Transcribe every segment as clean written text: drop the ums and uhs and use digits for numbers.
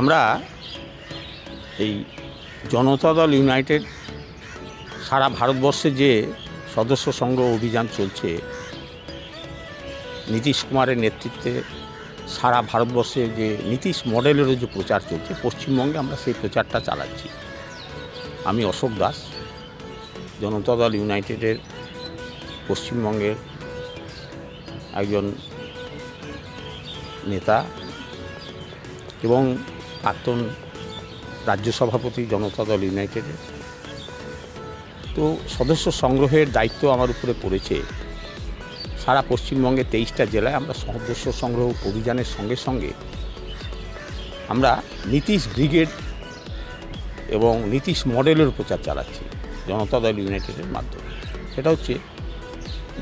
আমরা এই জনতা দল ইউনাইটেড সারা ভারতবর্ষে যে সদস্য সংগ্রহ অভিযান চলছে, নীতিশ কুমারের নেতৃত্বে সারা ভারতবর্ষে যে নীতিশ মডেলেরও যে প্রচার চলছে, পশ্চিমবঙ্গে আমরা সেই প্রচারটা চালাচ্ছি। আমি অশোক দাস, জনতা দল ইউনাইটেডের পশ্চিমবঙ্গের একজন নেতা এবং প্রাক্তন রাজ্য সভাপতি জনতা দল ইউনাইটেডের। তো সদস্য সংগ্রহের দায়িত্ব আমার উপরে পড়েছে। সারা পশ্চিমবঙ্গে 23টা জেলায় আমরা সদস্য সংগ্রহ অভিযানের সঙ্গে সঙ্গে আমরা নীতিশ ব্রিগেড এবং নীতিশ মডেলের প্রচার চালাচ্ছি জনতা দল ইউনাইটেডের মাধ্যমে। সেটা হচ্ছে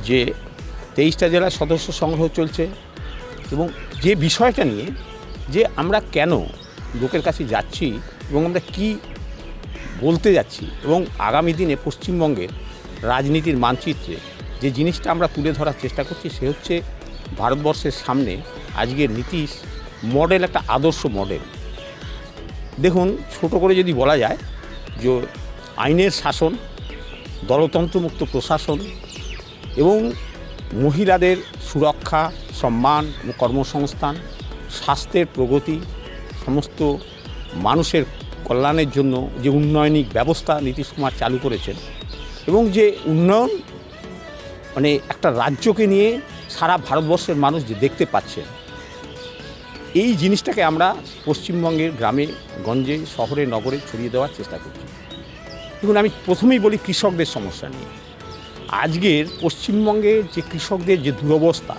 যে 23টা জেলায় সদস্য সংগ্রহ চলছে এবং যে বিষয়টা নিয়ে যে আমরা কেন লোকের কাছে যাচ্ছি এবং আমরা কি বলতে যাচ্ছি এবং আগামী দিনে পশ্চিমবঙ্গের রাজনীতির মানচিত্রে যে জিনিসটা আমরা তুলে ধরার চেষ্টা করছি, সে হচ্ছে ভারতবর্ষের সামনে আজকের নীতিশ মডেল একটা আদর্শ মডেল। দেখুন, ছোট করে যদি বলা যায় যে আইনের শাসন, দলতন্ত্রমুক্ত প্রশাসন এবং মহিলাদের সুরক্ষা, সম্মান, কর্মসংস্থান, স্বাস্থ্যের প্রগতি, সমস্ত মানুষের কল্যাণের জন্য যে উন্নয়নিক ব্যবস্থা নীতিশ কুমার চালু করেছেন এবং যে উন্নয়ন মানে একটা রাজ্যকে নিয়ে সারা ভারতবর্ষের মানুষ যে দেখতে পাচ্ছেন, এই জিনিসটাকে আমরা পশ্চিমবঙ্গের গ্রামে গঞ্জে শহরে নগরে ছড়িয়ে দেওয়ার চেষ্টা করছি। দেখুন, আমি প্রথমেই বলি কৃষকদের সমস্যা নিয়ে। আজকের পশ্চিমবঙ্গের যে কৃষকদের যে দুরবস্থা,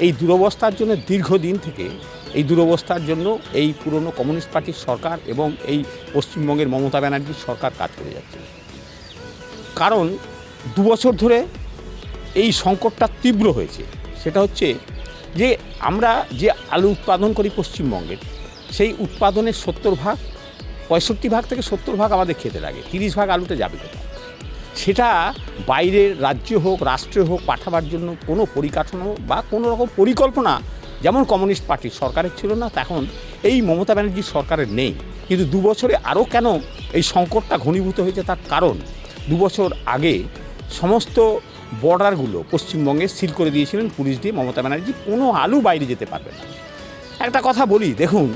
এই দুরবস্থার জন্য দীর্ঘদিন থেকে এই দুরবস্থার জন্য এই পুরনো কমিউনিস্ট পার্টির সরকার এবং এই পশ্চিমবঙ্গের মমতা ব্যানার্জির সরকার কাজ করে যাচ্ছে। কারণ 2 বছর ধরে এই সংকটটা তীব্র হয়েছে। সেটা হচ্ছে যে আমরা যে আলু উৎপাদন করি পশ্চিমবঙ্গের, সেই উৎপাদনের 65 ভাগ থেকে 70 ভাগ আমাদের খেতে লাগে, 30 ভাগ আলুতে যাবে কোথায়? সেটা বাইরের রাজ্য হোক, রাষ্ট্রে হোক পাঠাবার জন্য কোনো পরিকাঠামো বা কোনো রকম পরিকল্পনা যেমন কমিউনিস্ট পার্টির সরকারের ছিল না, তখন এই মমতা ব্যানার্জির সরকারের নেই। কিন্তু 2 বছরে আরও কেন এই সংকটটা ঘনীভূত হয়েছে, তার কারণ 2 বছর আগে সমস্ত বর্ডারগুলো পশ্চিমবঙ্গে সিল করে দিয়েছিলেন পুলিশ দিয়ে মমতা ব্যানার্জি। কোনো আলু বাইরে যেতে পারবে না। একটা কথা বলি, দেখুন,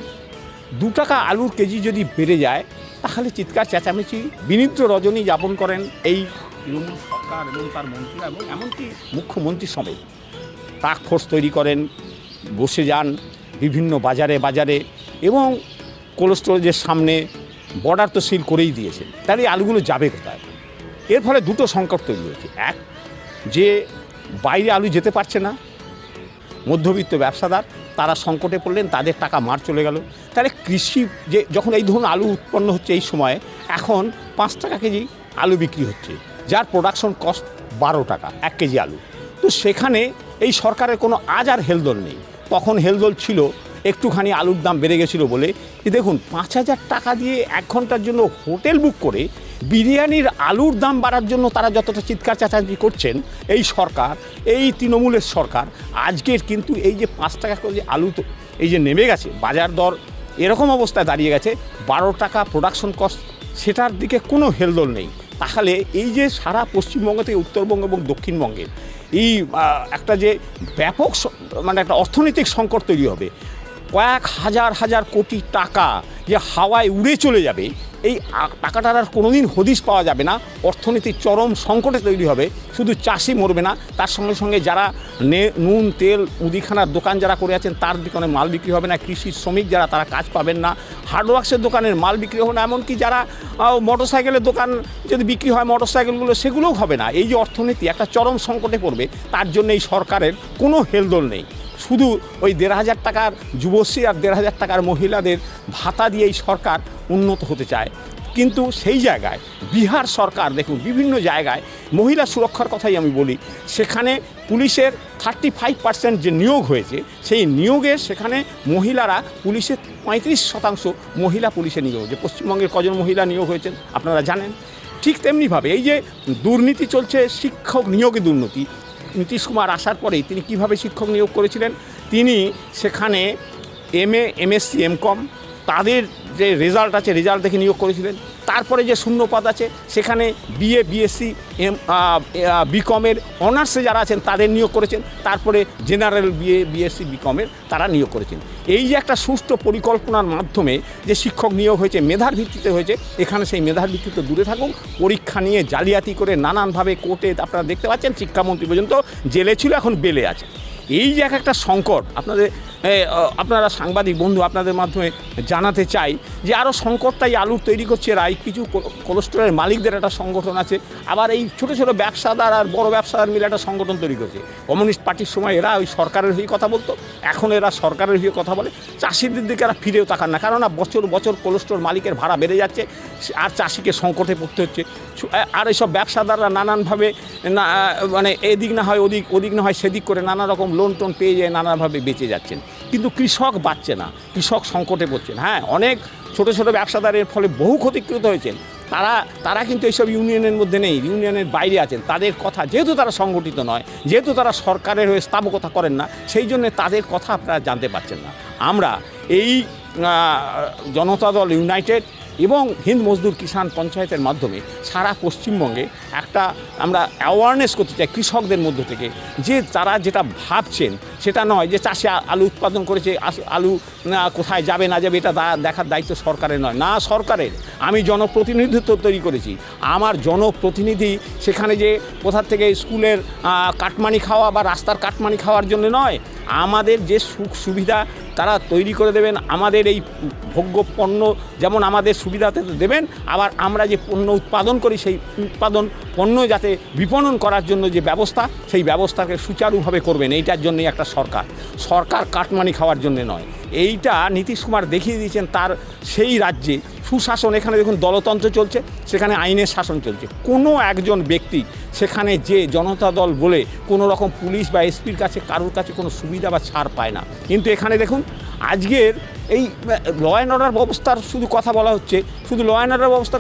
2 টাকা আলুর কেজি যদি বেড়ে যায় তাহলে চিৎকার চেঁচামেচি বিনিদ্র রজনী যাপন করেন এই তৃণমূল সরকার এবং তার মন্ত্রীরা এবং এমনকি মুখ্যমন্ত্রী সমেত। টাস্ক ফোর্স তৈরি করেন, বসে যান বিভিন্ন বাজারে বাজারে এবং কোল্ড স্টোরেজের সামনে বর্ডার তো সিল করেই দিয়েছেন। তাহলে এই আলুগুলো যাবে কোথায়? এর ফলে 2টো সংকট তৈরি হয়েছে। এক, যে বাইরে আলু যেতে পারছে না, মধ্যবিত্ত ব্যবসাদার তারা সংকটে পড়লেন, তাদের টাকা মার চলে গেল। তাহলে কৃষি যে যখন এই ধরুন আলু উৎপন্ন হচ্ছে এই সময়ে, এখন 5 টাকা কেজি আলু বিক্রি হচ্ছে, যার প্রোডাকশন কস্ট 12 টাকা 1 কেজি আলু। তো সেখানে এই সরকারের কোনো আজ আর হেলদোল নেই। তখন হেলদোল ছিল, একটুখানি আলুর দাম বেড়ে গেছিলো বলে। দেখুন, 5,000 টাকা দিয়ে 1 ঘন্টার জন্য হোটেল বুক করে বিরিয়ানির আলুর দাম বাড়ার জন্য তারা যতটা চিৎকার চেঁচামেচি করছেন এই সরকার, এই তৃণমূলের সরকার, আজকের কিন্তু এই যে 5 টাকা করে আলু তো এই যে নেমে গেছে, বাজার দর এরকম অবস্থায় দাঁড়িয়ে গেছে, 12 টাকা প্রোডাকশন কস্ট, সেটার দিকে কোনো হেলদোল নেই। তাহলে এই যে সারা পশ্চিমবঙ্গ থেকে উত্তরবঙ্গ এবং দক্ষিণবঙ্গে এই একটা যে ব্যাপক মানে একটা অর্থনৈতিক সংকট তৈরি হবে, কয়েক হাজার কোটি টাকা যে হাওয়ায় উড়ে চলে যাবে, এই টাকাটার আর কোনোদিন হদিশ পাওয়া যাবে না। অর্থনীতির চরম সংকটে তৈরি হবে। শুধু চাষি মরবে না, তার সঙ্গে সঙ্গে যারা নুন তেল মুদিখানার দোকান যারা করে আছেন তার দোকানে মাল বিক্রি হবে না, কৃষি শ্রমিক যারা তারা কাজ পাবেন না, হার্ডওয়ার্কসের দোকানের মাল বিক্রি হবে না, এমনকি যারা মোটরসাইকেলের দোকান যদি বিক্রি হয় মোটরসাইকেলগুলো, সেগুলোও হবে না। এই যে অর্থনীতি একটা চরম সংকটে পড়বে, তার জন্য এই সরকারের কোনো হেলদোল নেই। শুধু ওই 1,500 টাকার যুবশ্রী আর 1,500 টাকার মহিলাদের ভাতা দিয়ে এই সরকার উন্নত হতে চায়। কিন্তু সেই জায়গায় বিহার সরকার দেখুন বিভিন্ন জায়গায় মহিলা সুরক্ষার কথাই আমি বলি, সেখানে পুলিশের 35% যে নিয়োগ হয়েছে, সেই নিয়োগের সেখানে মহিলারা পুলিশের 35% মহিলা পুলিশে নিয়োগ হয়েছে। পশ্চিমবঙ্গের কজন মহিলা নিয়োগ হয়েছেন আপনারা জানেন। ঠিক তেমনিভাবে এই যে দুর্নীতি চলছে, শিক্ষক নিয়োগে দুর্নীতি, নীতিশ কুমার আসার পরেই তিনি কিভাবে শিক্ষক নিয়োগ করেছিলেন, তিনি সেখানে MA, MSc, MCom তাদের যে রেজাল্ট আছে রেজাল্ট দেখে নিয়োগ করেছিলেন। তারপরে যে শূন্য পদ আছে সেখানে বিএ বিএসসি বিকমের অনার্সে যারা আছেন তাদের নিয়োগ করেছেন। তারপরে জেনারেল বিএ বিএসসি বিকমের তারা নিয়োগ করেছেন। এই যে একটা সুষ্ঠু পরিকল্পনার মাধ্যমে যে শিক্ষক নিয়োগ হয়েছে, মেধার ভিত্তিতে হয়েছে, এখানে সেই মেধার ভিত্তিতে দূরে থাকুক। পরীক্ষা নিয়ে জালিয়াতি করে নানানভাবে কোর্টে আপনারা দেখতে পাচ্ছেন, শিক্ষামন্ত্রী পর্যন্ত জেলে ছিল, এখন বেলে আছে। এই যে একটা সংকট আপনারা সাংবাদিক বন্ধু আপনাদের মাধ্যমে জানাতে চাই যে আরও সংকটটাই আলুর তৈরি করছে এরা। কিছু কোল্ড স্টোরের মালিকদের একটা সংগঠন আছে, আবার এই ছোটো ছোটো ব্যবসাদার আর বড় ব্যবসাদার মিলে একটা সংগঠন তৈরি করছে। কমিউনিস্ট পার্টির সময় এরা ওই সরকারের হয়ে কথা বলতো, এখন এরা সরকারের হয়ে কথা বলে। চাষিদের দিকে এরা ফিরেও তাকান না, কেননা বছর বছর কোল্ড স্টোর মালিকের ভাড়া বেড়ে যাচ্ছে আর চাষিকে সংকটে পড়তে হচ্ছে। আর এইসব ব্যবসাদাররা নানানভাবে মানে এদিক না হয় ওদিক না হয় সেদিক করে নানা রকম লোন টোন পেয়ে যায়, নানাভাবে বেঁচে যাচ্ছেন। কিন্তু কৃষক বাঁচছে না, কৃষক সংকটে পড়ছেন। হ্যাঁ, অনেক ছোট ছোট ব্যবসাদারের ফলে বহু ক্ষতিগ্রস্ত হয়েছেন। তারা কিন্তু এইসব ইউনিয়নের মধ্যে নেই, ইউনিয়নের বাইরে আছেন। তাদের কথা যেহেতু তারা সংগঠিত নয়, যেহেতু তারা সরকারের হয়ে স্থাপকতা করেন না, সেই জন্য তাদের কথা আপনারা জানতে পারছেন না। আমরা এই জনতা দল ইউনাইটেড এবং হিন্দ মজদুর কিষাণ পঞ্চায়েতের মাধ্যমে সারা পশ্চিমবঙ্গে একটা আমরা অ্যাওয়ারনেস করতে চাই কৃষকদের মধ্য থেকে, যে তারা যেটা ভাবছেন সেটা নয় যে চাষি আলু উৎপাদন করেছে, আলু কোথায় যাবে না যাবে এটা দেখার দায়িত্ব সরকারের নয়। না, সরকারের। আমি জনপ্রতিনিধিত্ব তৈরি করেছি, আমার জনপ্রতিনিধি সেখানে যে কোথার থেকে স্কুলের কাটমানি খাওয়া বা রাস্তার কাটমানি খাওয়ার জন্য নয়, আমাদের যে সুখ সুবিধা তারা তৈরি করে দেবেন, আমাদের এই ভোগ্য পণ্য যেমন আমাদের সুবিধাতে দেবেন, আবার আমরা যে পণ্য উৎপাদন করি সেই উৎপাদন পণ্য যাতে বিপণন করার জন্য যে ব্যবস্থা, সেই ব্যবস্থাকে সুচারুভাবে করবেন। এইটার জন্যই একটা সরকার কাটমানি খাওয়ার জন্য নয়। এইটা নীতিশ কুমার দেখিয়ে দিয়েছেন তার সেই রাজ্যে সুশাসন। এখানে দেখুন দলতন্ত্র চলছে, সেখানে আইনের শাসন চলছে। কোনো একজন ব্যক্তি সেখানে যে জনতা দল বলে কোনো রকম পুলিশ বা এসপির কাছে কারোর কাছে কোনো সুবিধা বা ছাড় পায় না। কিন্তু এখানে দেখুন আজকের এই ল অ্যান্ড অর্ডার ব্যবস্থার শুধু কথা বলা হচ্ছে, শুধু ল অ্যান্ড অর্ডার ব্যবস্থা